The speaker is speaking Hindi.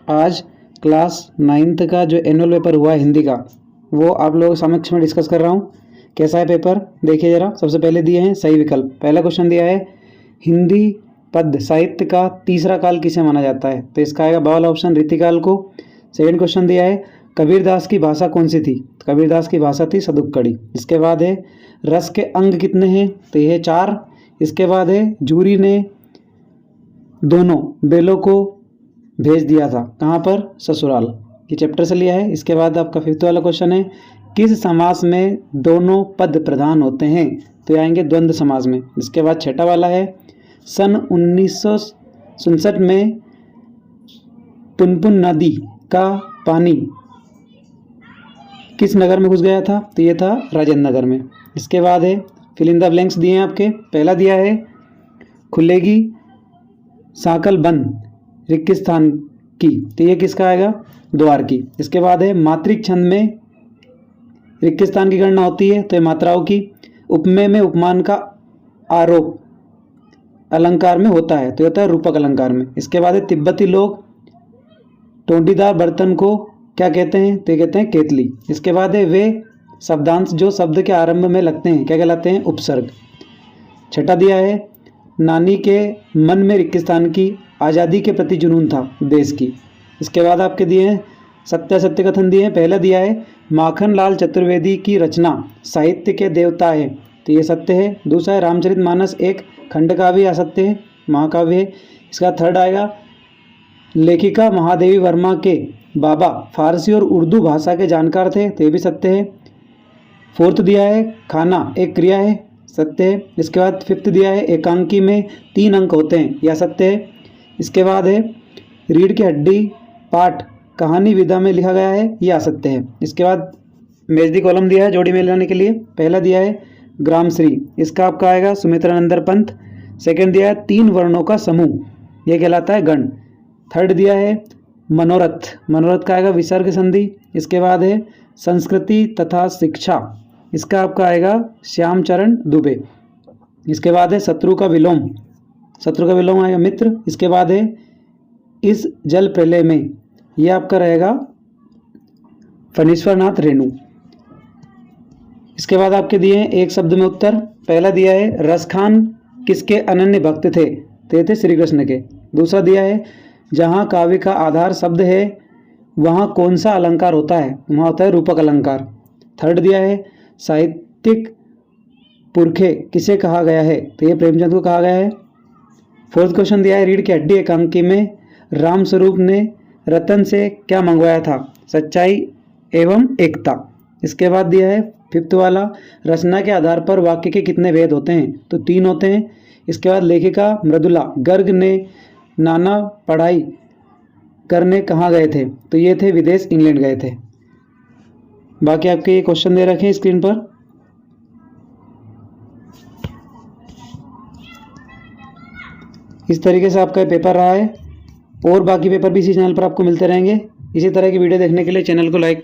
आज क्लास 9th का जो एनुअल पेपर हुआ है हिंदी का, वो आप लोगों के समक्ष में डिस्कस कर रहा हूँ। कैसा है पेपर देखिए ज़रा। सबसे पहले दिए हैं सही विकल्प। पहला क्वेश्चन दिया है हिंदी पद्य साहित्य का तीसरा काल किसे माना जाता है, तो इसका आएगा बावला ऑप्शन रीतिकाल को। सेकंड क्वेश्चन दिया है कबीरदास की भाषा कौन सी थी, कबीरदास की भाषा थी सदुक्कड़ी। इसके बाद है रस के अंग कितने हैं, तो ये 4। इसके बाद है जूरी ने दोनों बेलों को भेज दिया था कहाँ पर, ससुराल। ये चैप्टर से लिया है। इसके बाद आपका 5th वाला क्वेश्चन है किस समास में दोनों पद प्रधान होते हैं, तो ये आएंगे द्वंद्व समास में। इसके बाद 6ठा वाला है सन 1967 में पुनपुन नदी का पानी किस नगर में घुस गया था, तो ये था राजेंद्र नगर में। इसके बाद है फिल इन द ब्लैंक्स दिए हैं आपके। पहला दिया है खुलेगी साकल बंद रिक्किस्थान की, तो ये किसका आएगा, द्वार की। इसके बाद है मात्रिक छंद में रिक्किस्थान की गणना होती है, तो ये मात्राओं की। उपमेय में उपमान का आरोप अलंकार में होता है, तो ये होता है रूपक अलंकार में। इसके बाद है तिब्बती लोग टोंटीदार बर्तन को क्या कहते हैं, तो ये कहते हैं केतली। इसके बाद है वे शब्दांश जो शब्द के आरंभ में लगते हैं क्या कहलाते हैं, उपसर्ग। 6ठा दिया है नानी के मन में रिक्किस्थान की आज़ादी के प्रति जुनून था देश की। इसके बाद आपके दिए हैं सत्य कथन दिए हैं। पहला दिया है माखन लाल चतुर्वेदी की रचना साहित्य के देवता है, तो ये सत्य है। दूसरा है रामचरितमानस एक खंडकाव्य असत्य है, महाकाव्य है। इसका थर्ड आएगा लेखिका महादेवी वर्मा के बाबा फारसी और उर्दू भाषा के जानकार थे, तो ये भी सत्य है। 4th दिया है खाना एक क्रिया है, सत्य है। इसके बाद 5th दिया है एकांकी में 3 अंक होते हैं, यह सत्य है। इसके बाद है रीढ़ की हड्डी पाठ कहानी विधा में लिखा गया है, यह असत्य है। इसके बाद मेजदी कॉलम दिया है जोड़ी में लाने के लिए। पहला दिया है ग्रामश्री, इसका आपका आएगा सुमित्रानंदर पंत। सेकंड दिया है 3 वर्णों का समूह, यह कहलाता है गण। थर्ड दिया है मनोरथ, मनोरथ का आएगा विसर्ग संधि। इसके बाद है संस्कृति तथा शिक्षा, इसका आपका आएगा श्यामचरण दुबे। इसके बाद है शत्रु का विलोम, शत्रु का विलोम आएगा मित्र। इसके बाद है इस जल प्रलय में, यह आपका रहेगा फणीश्वरनाथ रेणु। इसके बाद आपके दिए हैं एक शब्द में उत्तर। पहला दिया है रसखान किसके अनन्य भक्त थे, तो ये थे श्री कृष्ण के। दूसरा दिया है जहाँ काव्य का आधार शब्द है वहाँ कौन सा अलंकार होता है, वहाँ होता है रूपक अलंकार। थर्ड दिया है साहित्यिक पुरखे किसे कहा गया है, तो ये प्रेमचंद को कहा गया है। 4th क्वेश्चन दिया है रीढ़ की हड्डी एकांकी में रामस्वरूप ने रतन से क्या मंगवाया था, सच्चाई एवं एकता। इसके बाद दिया है 5th वाला रचना के आधार पर वाक्य के कितने भेद होते हैं, तो 3 होते हैं। इसके बाद लेखिका मृदुला गर्ग ने नाना पढ़ाई करने कहाँ गए थे, तो ये थे विदेश, इंग्लैंड गए थे। बाकी आपके ये क्वेश्चन दे रखे हैं स्क्रीन पर। इस तरीके से आपका पेपर रहा है और बाकी पेपर भी इसी चैनल पर आपको मिलते रहेंगे। इसी तरह की वीडियो देखने के लिए चैनल को लाइक